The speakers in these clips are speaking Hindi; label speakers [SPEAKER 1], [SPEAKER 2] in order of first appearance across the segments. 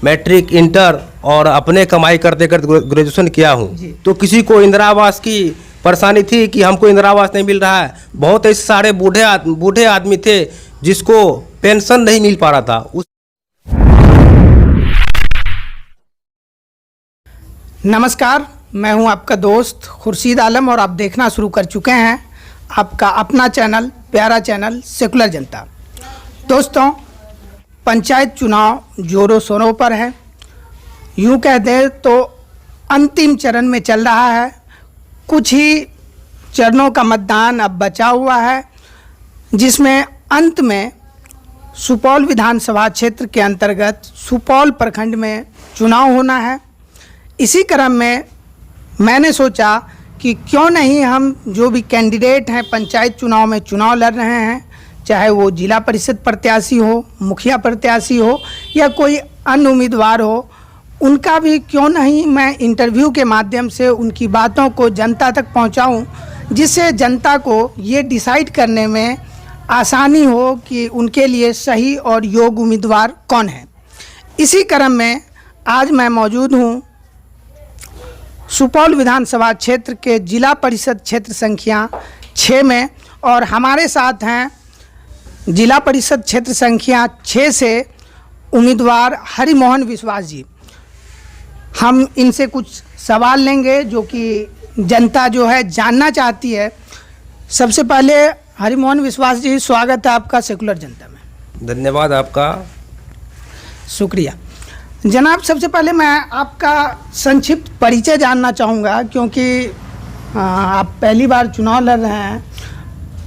[SPEAKER 1] मैट्रिक इंटर और अपने कमाई करते करते ग्रेजुएशन किया हूँ। तो किसी को इंदिरा आवास की परेशानी थी कि हमको इंदिरा आवास नहीं मिल रहा है। बहुत ऐसे सारे बूढ़े आदमी थे जिसको पेंशन नहीं मिल पा रहा था।
[SPEAKER 2] नमस्कार, मैं हूं आपका दोस्त खुर्शीद आलम और आप देखना शुरू कर चुके हैं आपका अपना चैनल, प्यारा चैनल सेकुलर जनता। दोस्तों, पंचायत चुनाव जोरों शोरों पर है। यूं कह दें तो अंतिम चरण में चल रहा है। कुछ ही चरणों का मतदान अब बचा हुआ है, जिसमें अंत में सुपौल विधानसभा क्षेत्र के अंतर्गत सुपौल प्रखंड में चुनाव होना है। इसी क्रम में मैंने सोचा कि क्यों नहीं हम जो भी कैंडिडेट हैं पंचायत चुनाव में चुनाव लड़ रहे हैं, चाहे वो जिला परिषद प्रत्याशी हो, मुखिया प्रत्याशी हो या कोई अन्य उम्मीदवार हो, उनका भी क्यों नहीं मैं इंटरव्यू के माध्यम से उनकी बातों को जनता तक पहुंचाऊं, जिससे जनता को ये डिसाइड करने में आसानी हो कि उनके लिए सही और योग्य उम्मीदवार कौन है। इसी क्रम में आज मैं मौजूद हूं सुपौल विधानसभा क्षेत्र के जिला परिषद क्षेत्र संख्या 6 में, और हमारे साथ हैं जिला परिषद क्षेत्र संख्या 6 से उम्मीदवार हरिमोहन विश्वास जी। हम इनसे कुछ सवाल लेंगे जो कि जनता जो है जानना चाहती है। सबसे पहले हरिमोहन विश्वास जी, स्वागत है आपका सेकुलर जनता में।
[SPEAKER 1] धन्यवाद आपका।
[SPEAKER 2] शुक्रिया जनाब। सबसे पहले मैं आपका संक्षिप्त परिचय जानना चाहूँगा, क्योंकि आप पहली बार चुनाव लड़ रहे हैं,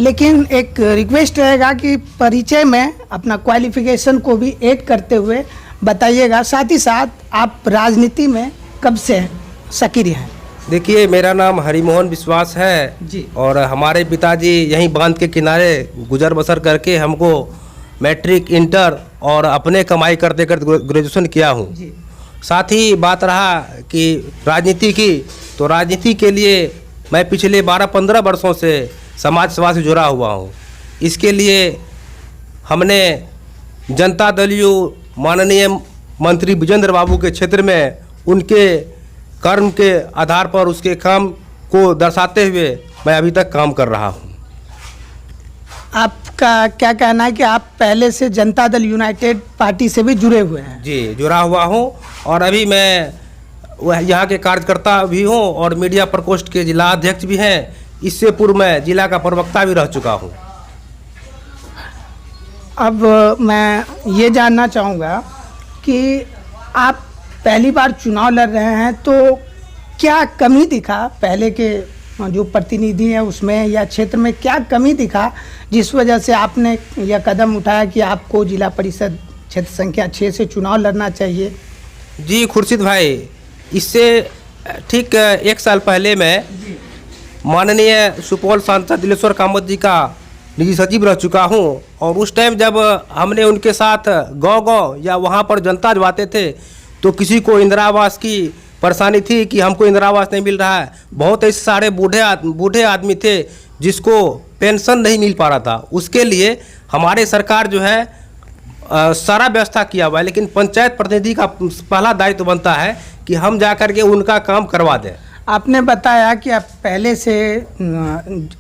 [SPEAKER 2] लेकिन एक रिक्वेस्ट रहेगा कि परिचय में अपना क्वालिफिकेशन को भी ऐड करते हुए बताइएगा। साथ ही साथ आप राजनीति में कब से सक्रिय हैं?
[SPEAKER 1] देखिए, मेरा नाम हरिमोहन विश्वास है
[SPEAKER 2] जी, और
[SPEAKER 1] हमारे पिताजी यहीं बांध के किनारे गुजर बसर करके हमको मैट्रिक इंटर और अपने कमाई करते करते ग्रेजुएशन किया हूँ। साथ ही बात रहा कि राजनीति की, तो राजनीति के लिए मैं पिछले 12-15 वर्षों से समाज सेवा से जुड़ा हुआ हूँ। इसके लिए हमने जनता दल यू माननीय मंत्री विजेंद्र बाबू के क्षेत्र में उनके कर्म के आधार पर उसके काम को दर्शाते हुए मैं अभी तक काम कर रहा हूँ।
[SPEAKER 2] आपका क्या कहना है कि आप पहले से जनता दल यूनाइटेड पार्टी से भी जुड़े हुए हैं?
[SPEAKER 1] जी, जुड़ा हुआ हूँ और अभी मैं यहाँ के कार्यकर्ता भी हूँ और मीडिया प्रकोष्ठ के जिला अध्यक्ष भी हैं। इससे पूर्व मैं जिला का प्रवक्ता भी रह चुका हूँ।
[SPEAKER 2] अब मैं ये जानना चाहूँगा कि आप पहली बार चुनाव लड़ रहे हैं, तो क्या कमी दिखा पहले के जो प्रतिनिधि हैं उसमें या क्षेत्र में, क्या कमी दिखा जिस वजह से आपने यह कदम उठाया कि आपको जिला परिषद क्षेत्र संख्या 6 से चुनाव लड़ना चाहिए?
[SPEAKER 1] जी खुर्शीद भाई, इससे ठीक 1 साल पहले मैं माननीय सुपौल सांसद दिलेश्वर कामत जी का निजी सचिव रह चुका हूं, और उस टाइम जब हमने उनके साथ गांव-गांव या वहां पर जनता जब आते थे तो किसी को इंदिरा आवास की परेशानी थी कि हमको इंदिरा आवास नहीं मिल रहा है। बहुत ऐसे सारे बूढ़े आदमी थे जिसको पेंशन नहीं मिल पा रहा था। उसके लिए हमारे सरकार जो है सारा व्यवस्था किया हुआ है, लेकिन पंचायत प्रतिनिधि का पहला दायित्व बनता है कि हम जा कर के उनका काम करवा दें।
[SPEAKER 2] आपने बताया कि आप पहले से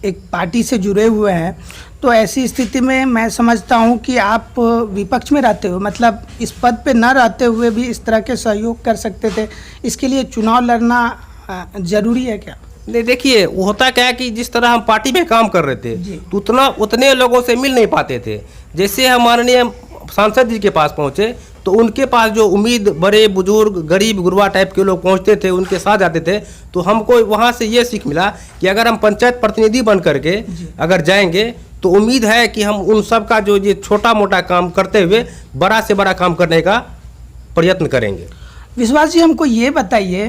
[SPEAKER 2] एक पार्टी से जुड़े हुए हैं, तो ऐसी स्थिति में मैं समझता हूं कि आप विपक्ष में रहते हुए, मतलब इस पद पे न रहते हुए भी इस तरह के सहयोग कर सकते थे। इसके लिए चुनाव लड़ना ज़रूरी है क्या?
[SPEAKER 1] नहीं, देखिए होता क्या है कि जिस तरह हम पार्टी में काम कर रहे थे तो उतने लोगों से मिल नहीं पाते थे। जैसे हम माननीय सांसद जी के पास पहुँचे तो उनके पास जो उम्मीद बड़े बुजुर्ग गरीब गुरबा टाइप के लोग पहुंचते थे, उनके साथ जाते थे, तो हमको वहां से ये सीख मिला कि अगर हम पंचायत प्रतिनिधि बन करके अगर जाएंगे तो उम्मीद है कि हम उन सब का जो ये छोटा मोटा काम करते हुए बड़ा से बड़ा काम करने का प्रयत्न करेंगे।
[SPEAKER 2] विश्वास जी, हमको ये बताइए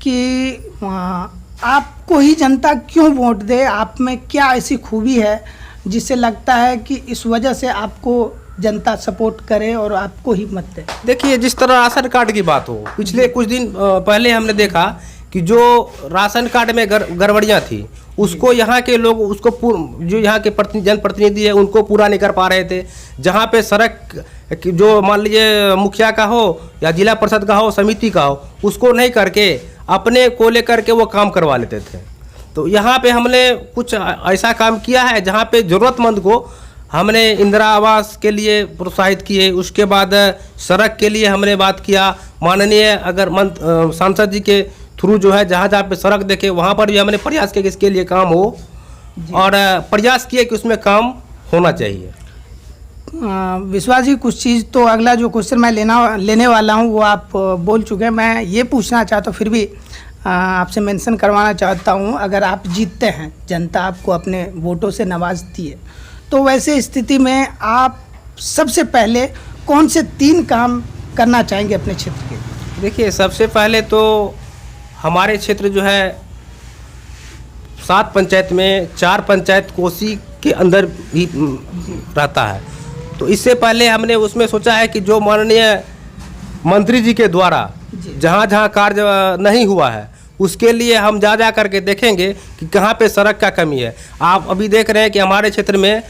[SPEAKER 2] कि आपको ही जनता क्यों वोट दे? आप में क्या ऐसी खूबी है जिससे लगता है कि इस वजह से आपको जनता सपोर्ट करे और आपको ही मत दे?
[SPEAKER 1] देखिए, जिस तरह राशन कार्ड की बात हो, पिछले कुछ दिन पहले हमने देखा कि जो राशन कार्ड में गड़बड़ियाँ थी उसको यहाँ के लोग उसको जो यहाँ के जनप्रतिनिधि है उनको पूरा नहीं कर पा रहे थे। जहाँ पे सड़क जो मान लीजिए मुखिया का हो या जिला परिषद का हो, समिति का हो, उसको नहीं करके अपने को लेकर के वो काम करवा लेते थे। तो यहाँ पे हमने कुछ ऐसा काम किया है जहाँ पे ज़रूरतमंद को हमने इंदिरा आवास के लिए प्रोत्साहित किए। उसके बाद सड़क के लिए हमने बात किया, माननीय अगर सांसद जी के थ्रू जो है जहाँ जहाँ पे सड़क देखे वहाँ पर भी हमने प्रयास किया कि इसके लिए काम हो, और प्रयास किए कि उसमें काम होना चाहिए।
[SPEAKER 2] विश्वास जी, कुछ चीज़ तो अगला जो क्वेश्चन मैं लेने वाला हूँ वो आप बोल चुके हैं। मैं ये पूछना चाहता हूँ, फिर भी आपसे मेंशन करवाना चाहता हूँ, अगर आप जीतते हैं, जनता आपको अपने वोटों से नवाजती है, तो वैसे स्थिति में आप सबसे पहले कौन से 3 काम करना चाहेंगे अपने क्षेत्र के?
[SPEAKER 1] देखिए, सबसे पहले तो हमारे क्षेत्र जो है 7 पंचायत में 4 पंचायत कोसी के अंदर भी रहता है। तो इससे पहले हमने उसमें सोचा है कि जो माननीय मंत्री जी के द्वारा जहाँ जहाँ कार्य नहीं हुआ है उसके लिए हम जा करके देखेंगे कि कहाँ पे सड़क का कमी है। आप अभी देख रहे हैं कि हमारे क्षेत्र में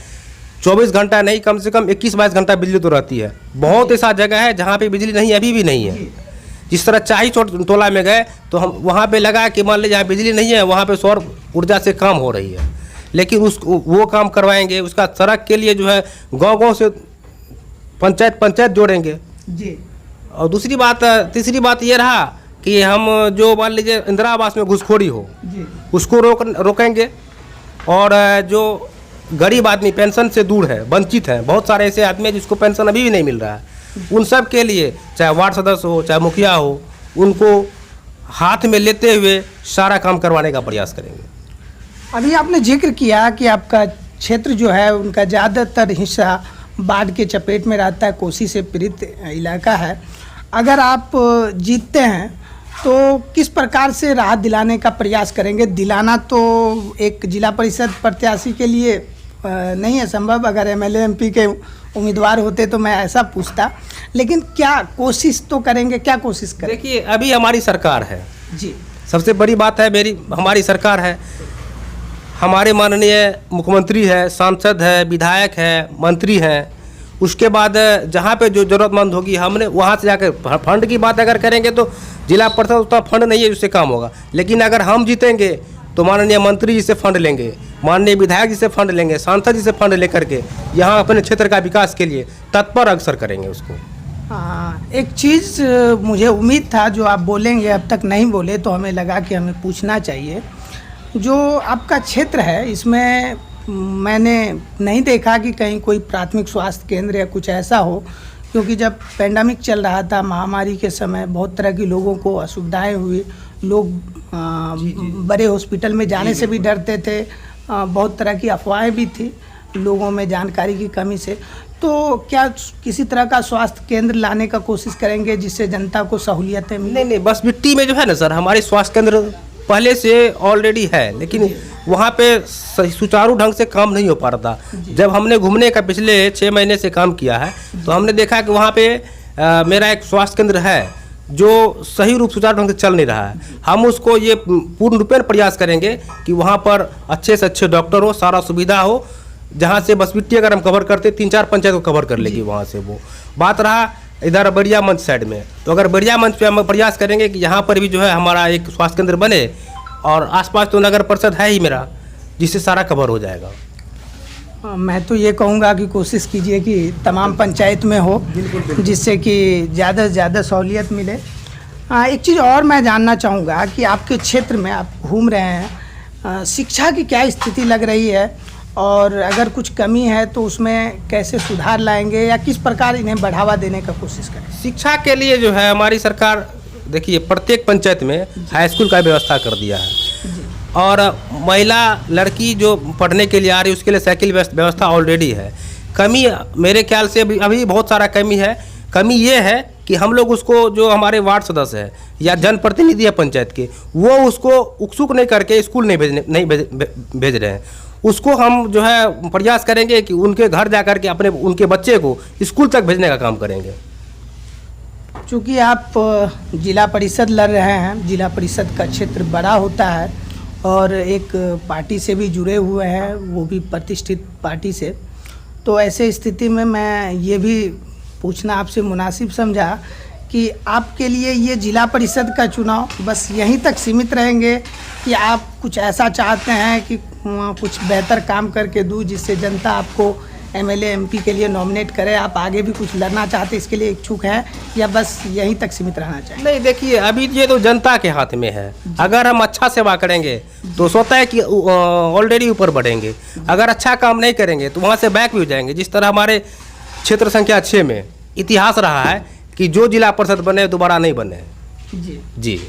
[SPEAKER 1] 24 घंटा नहीं, कम से कम 21-22 घंटा बिजली तो रहती है। बहुत ऐसा जगह है जहाँ पे बिजली नहीं, अभी भी नहीं है। जिस तरह चाही टोला में गए तो हम वहाँ पे लगा कि मान लीजिए जहाँ बिजली नहीं है वहाँ पे सौर ऊर्जा से काम हो रही है, लेकिन वो काम करवाएंगे। उसका सड़क के लिए जो है गांव से पंचायत जोड़ेंगे
[SPEAKER 2] जी।
[SPEAKER 1] और तीसरी बात ये रहा कि हम जो मान लीजिए इंदिरा आवास में घुसखोरी हो
[SPEAKER 2] जी,
[SPEAKER 1] उसको रोकेंगे। और जो गरीब आदमी पेंशन से दूर है, वंचित है, बहुत सारे ऐसे आदमी हैं जिसको पेंशन अभी भी नहीं मिल रहा है, उन सब के लिए चाहे वार्ड सदस्य हो चाहे मुखिया हो, उनको हाथ में लेते हुए सारा काम करवाने का प्रयास करेंगे।
[SPEAKER 2] अभी आपने जिक्र किया कि आपका क्षेत्र जो है उनका ज़्यादातर हिस्सा बाढ़ के चपेट में रहता है, कोसी से पीड़ित इलाका है। अगर आप जीतते हैं तो किस प्रकार से राहत दिलाने का प्रयास करेंगे? दिलाना तो एक जिला परिषद प्रत्याशी के लिए नहीं है संभव, अगर एमएलए एमपी के उम्मीदवार होते तो मैं ऐसा पूछता, लेकिन क्या कोशिश तो करेंगे? क्या कोशिश करें?
[SPEAKER 1] देखिए, अभी हमारी सरकार है
[SPEAKER 2] जी,
[SPEAKER 1] सबसे बड़ी बात है हमारी सरकार है, हमारे माननीय मुख्यमंत्री है, सांसद है, विधायक है, मंत्री हैं। उसके बाद जहाँ पे जो ज़रूरतमंद होगी हमने वहाँ से जाकर फंड की बात अगर करेंगे तो जिला परिषद उतना फंड नहीं है जिससे काम होगा, लेकिन अगर हम जीतेंगे तो माननीय मंत्री जी से फंड लेंगे, माननीय विधायक जी से फंड लेंगे, सांसद जी से फंड लेकर के यहाँ अपने क्षेत्र का विकास के लिए तत्पर अग्रसर करेंगे उसको।
[SPEAKER 2] एक चीज़ मुझे उम्मीद था जो आप बोलेंगे, अब तक नहीं बोले तो हमें लगा कि हमें पूछना चाहिए। जो आपका क्षेत्र है इसमें मैंने नहीं देखा कि कहीं कोई प्राथमिक स्वास्थ्य केंद्र या कुछ ऐसा हो, क्योंकि जब पेंडेमिक चल रहा था, महामारी के समय बहुत तरह की लोगों को असुविधाएं हुई, लोग बड़े हॉस्पिटल में जाने से भी डरते थे, बहुत तरह की अफवाहें भी थी लोगों में जानकारी की कमी से। तो क्या किसी तरह का स्वास्थ्य केंद्र लाने का कोशिश करेंगे जिससे जनता को सहूलियतें मिलें?
[SPEAKER 1] नहीं, बस मिट्टी में जो है ना सर, हमारे स्वास्थ्य केंद्र पहले से ऑलरेडी है, लेकिन वहाँ पे सुचारू ढंग से काम नहीं हो पा रहा था। जब हमने घूमने का पिछले 6 महीने से काम किया है तो हमने देखा कि वहाँ पे मेरा एक स्वास्थ्य केंद्र है जो सही रूप सुचारू ढंग से चल नहीं रहा है। हम उसको ये पूर्ण रूपेण प्रयास करेंगे कि वहाँ पर अच्छे से अच्छे डॉक्टर हो, सारा सुविधा हो, जहाँ से बस मिट्टी अगर हम कवर करते 3-4 पंचायत को कवर कर लेगी वहाँ से। वो बात रहा इधर बढ़िया मंच साइड में, तो अगर बढ़िया मंच पे हम प्रयास करेंगे कि यहाँ पर भी जो है हमारा एक स्वास्थ्य केंद्र बने, और आसपास तो नगर परिषद है ही मेरा, जिससे सारा कवर हो जाएगा।
[SPEAKER 2] मैं तो ये कहूँगा कि कोशिश कीजिए कि तमाम पंचायत में हो, जिससे कि ज़्यादा से ज़्यादा सहूलियत मिले। एक चीज़ और मैं जानना चाहूँगा कि आपके क्षेत्र में आप घूम रहे हैं, शिक्षा की क्या स्थिति लग रही है, और अगर कुछ कमी है तो उसमें कैसे सुधार लाएंगे या किस प्रकार इन्हें बढ़ावा देने का कोशिश करें?
[SPEAKER 1] शिक्षा के लिए जो है हमारी सरकार, देखिए, प्रत्येक पंचायत में हाई स्कूल का व्यवस्था कर दिया है, और महिला लड़की जो पढ़ने के लिए आ रही है उसके लिए साइकिल व्यवस्था ऑलरेडी है। कमी मेरे ख्याल से अभी बहुत सारा कमी है। कमी ये है कि हम लोग उसको, जो हमारे वार्ड सदस्य है या जनप्रतिनिधि है पंचायत के, वो उसको उत्सुक नहीं करके स्कूल नहीं भेज रहे हैं। उसको हम जो है प्रयास करेंगे कि उनके घर जा कर के उनके बच्चे को स्कूल तक भेजने का काम करेंगे।
[SPEAKER 2] चूँकि आप जिला परिषद लड़ रहे हैं, जिला परिषद का क्षेत्र बड़ा होता है और एक पार्टी से भी जुड़े हुए हैं, वो भी प्रतिष्ठित पार्टी से। तो ऐसे स्थिति में मैं ये भी पूछना आपसे मुनासिब समझा कि आपके लिए ये जिला परिषद का चुनाव बस यहीं तक सीमित रहेंगे कि आप कुछ ऐसा चाहते हैं कि कुछ बेहतर काम करके दूँ जिससे जनता आपको एमएलए एमपी के लिए नॉमिनेट करे, आप आगे भी कुछ लड़ना चाहते इसके लिए इच्छुक हैं, या बस यहीं तक सीमित रहना चाहिए?
[SPEAKER 1] नहीं, देखिए अभी ये तो जनता के हाथ में है। अगर हम अच्छा सेवा करेंगे तो सोचता है कि ऑलरेडी ऊपर बढ़ेंगे। अगर अच्छा काम नहीं करेंगे तो वहाँ से बैक भी हो जाएंगे। जिस तरह हमारे क्षेत्र संख्या 6 में इतिहास रहा है कि जो जिला परिषद बने दोबारा नहीं बने। जी,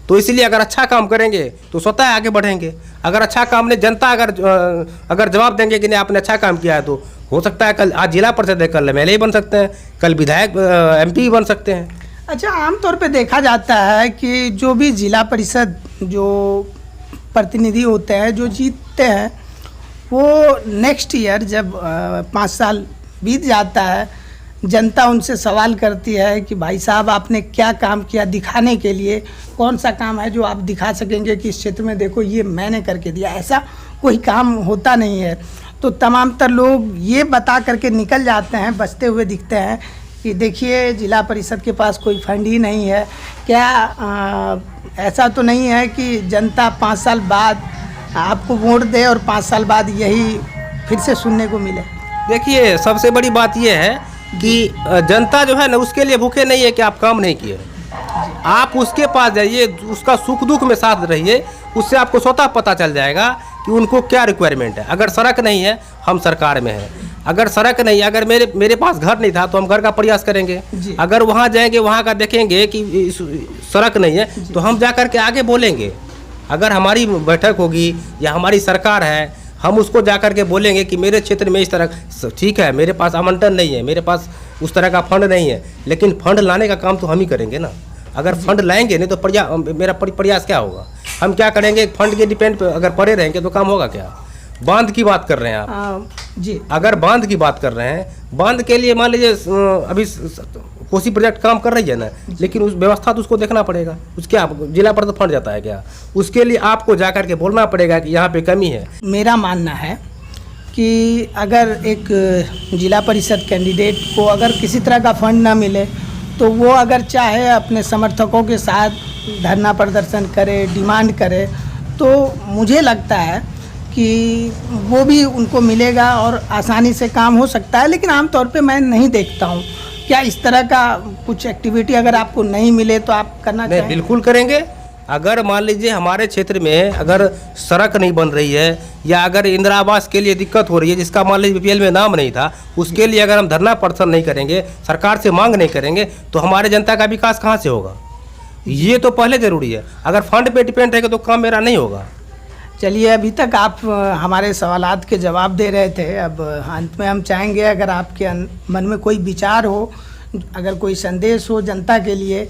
[SPEAKER 1] तो इसलिए अगर अच्छा काम करेंगे तो स्वतः आगे बढ़ेंगे। अगर अच्छा काम नहीं, जनता अगर जवाब देंगे कि नहीं आपने अच्छा काम किया है, तो हो सकता है कल आज जिला परिषद है, कल एमएलए बन सकते हैं, कल विधायक एमपी बन सकते हैं।
[SPEAKER 2] अच्छा, आमतौर पे देखा जाता है कि जो भी जिला परिषद जो प्रतिनिधि होते हैं जो जीतते हैं, वो नेक्स्ट ईयर जब 5 साल बीत जाता है, जनता उनसे सवाल करती है कि भाई साहब आपने क्या काम किया, दिखाने के लिए कौन सा काम है जो आप दिखा सकेंगे कि इस क्षेत्र में देखो ये मैंने करके दिया। ऐसा कोई काम होता नहीं है। तो तमाम तर लोग ये बता करके निकल जाते हैं, बचते हुए दिखते हैं कि देखिए जिला परिषद के पास कोई फंड ही नहीं है। क्या ऐसा तो नहीं है कि जनता 5 साल बाद आपको वोट दे और 5 साल बाद यही फिर से सुनने को मिले?
[SPEAKER 1] देखिए, सबसे बड़ी बात यह है कि जनता जो है ना, उसके लिए भूखे नहीं है कि आप काम नहीं किए। आप उसके पास जाइए, उसका सुख दुख में साथ रहिए, उससे आपको स्वतः पता चल जाएगा कि उनको क्या रिक्वायरमेंट है। अगर सड़क नहीं है, हम सरकार में हैं। अगर सड़क नहीं, अगर मेरे पास घर नहीं था तो हम घर का प्रयास करेंगे। अगर वहाँ जाएंगे, वहाँ का देखेंगे कि सड़क नहीं है, तो हम जा कर के आगे बोलेंगे। अगर हमारी बैठक होगी या हमारी सरकार है, हम उसको जा कर के बोलेंगे कि मेरे क्षेत्र में इस तरह, ठीक है मेरे पास आवंटन नहीं है, मेरे पास उस तरह का फंड नहीं है, लेकिन फंड लाने का काम तो हम ही करेंगे ना। अगर फंड लाएंगे नहीं तो मेरा प्रयास क्या होगा? हम क्या करेंगे? फंड के डिपेंड पे अगर पड़े रहेंगे तो काम होगा क्या? बांध की बात कर रहे हैं आप
[SPEAKER 2] जी।
[SPEAKER 1] अगर बांध की बात कर रहे हैं, बांध के लिए मान लीजिए अभी कोसी प्रोजेक्ट काम कर रही है ना, लेकिन उस व्यवस्था तो उसको देखना पड़ेगा। उसके आप जिला पर तो फंड जाता है क्या? उसके लिए आपको जा कर के बोलना पड़ेगा कि यहाँ पे कमी है।
[SPEAKER 2] मेरा मानना है कि अगर एक जिला परिषद कैंडिडेट को अगर किसी तरह का फंड ना मिले तो वो अगर चाहे अपने समर्थकों के साथ धरना प्रदर्शन करे, डिमांड करे, तो मुझे लगता है कि वो भी उनको मिलेगा और आसानी से काम हो सकता है। लेकिन आमतौर पे मैं नहीं देखता हूँ। क्या इस तरह का कुछ एक्टिविटी अगर आपको नहीं मिले तो आप करना
[SPEAKER 1] नहीं,
[SPEAKER 2] चाहेंगे?
[SPEAKER 1] बिल्कुल करेंगे। अगर मान लीजिए हमारे क्षेत्र में अगर सड़क नहीं बन रही है या अगर इंदिरा आवास के लिए दिक्कत हो रही है, जिसका मान लीजिए बीपीएल में नाम नहीं था, उसके लिए अगर हम धरना प्रदर्शन नहीं करेंगे, सरकार से मांग नहीं करेंगे, तो हमारे जनता का विकास कहाँ से होगा? ये तो पहले ज़रूरी है। अगर फंड पे डिपेंड रहेगा तो काम मेरा नहीं होगा।
[SPEAKER 2] चलिए, अभी तक आप हमारे सवालात के जवाब दे रहे थे। अब अंत में हम चाहेंगे अगर आपके मन में कोई विचार हो, अगर कोई संदेश हो जनता के लिए,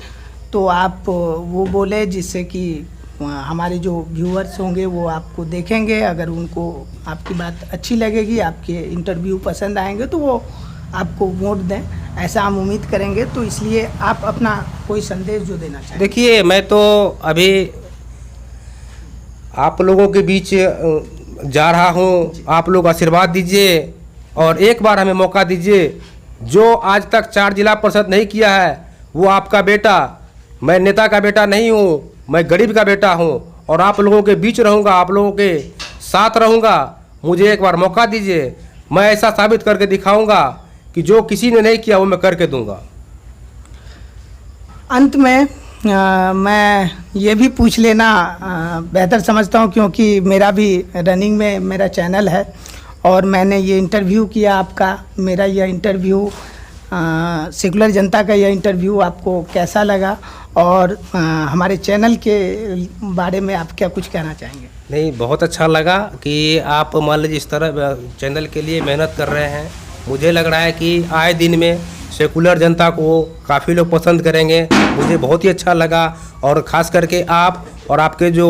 [SPEAKER 2] तो आप वो बोले, जिससे कि हमारे जो व्यूअर्स होंगे वो आपको देखेंगे। अगर उनको आपकी बात अच्छी लगेगी, आपके इंटरव्यू पसंद आएंगे, तो वो आपको वोट दें, ऐसा हम उम्मीद करेंगे। तो इसलिए आप अपना कोई संदेश जो देना चाहें।
[SPEAKER 1] देखिए, मैं तो अभी आप लोगों के बीच जा रहा हूँ, आप लोग आशीर्वाद दीजिए और एक बार हमें मौका दीजिए। जो आज तक 4 जिला परिषद नहीं किया है वो आपका बेटा, मैं नेता का बेटा नहीं हूँ, मैं गरीब का बेटा हूँ और आप लोगों के बीच रहूँगा, आप लोगों के साथ रहूँगा। मुझे एक बार मौका दीजिए, मैं ऐसा साबित करके दिखाऊँगा कि जो किसी ने नहीं किया वो मैं करके दूँगा।
[SPEAKER 2] अंत में मैं ये भी पूछ लेना बेहतर समझता हूँ, क्योंकि मेरा भी रनिंग में मेरा चैनल है और मैंने ये इंटरव्यू किया आपका। मेरा यह इंटरव्यू सेकुलर जनता का यह इंटरव्यू आपको कैसा लगा और हमारे चैनल के बारे में आप क्या कुछ कहना चाहेंगे?
[SPEAKER 1] नहीं, बहुत अच्छा लगा कि आप मान लीजिए इस तरह चैनल के लिए मेहनत कर रहे हैं। मुझे लग रहा है कि आए दिन में सेकुलर जनता को काफ़ी लोग पसंद करेंगे। मुझे बहुत ही अच्छा लगा और ख़ास करके आप और आपके जो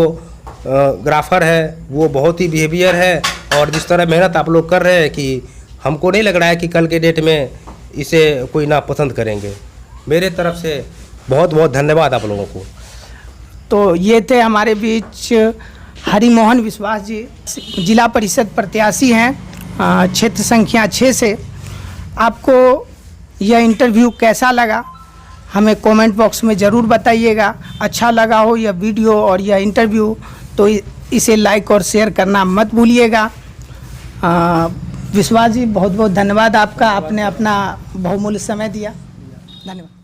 [SPEAKER 1] ग्राफर है वो बहुत ही बिहेवियर है और जिस तरह मेहनत आप लोग कर रहे हैं कि हमको नहीं लग रहा है कि कल के डेट में इसे कोई ना पसंद करेंगे। मेरे तरफ से बहुत बहुत धन्यवाद आप लोगों को।
[SPEAKER 2] तो ये थे हमारे बीच हरिमोहन विश्वास जी जिला परिषद प्रत्याशी हैं क्षेत्र संख्या 6 से। आपको यह इंटरव्यू कैसा लगा हमें कमेंट बॉक्स में ज़रूर बताइएगा। अच्छा लगा हो यह वीडियो और यह इंटरव्यू तो इसे लाइक और शेयर करना मत भूलिएगा। विश्वास जी बहुत बहुत धन्यवाद आपका, आपने अपना बहुमूल्य समय दिया। धन्यवाद।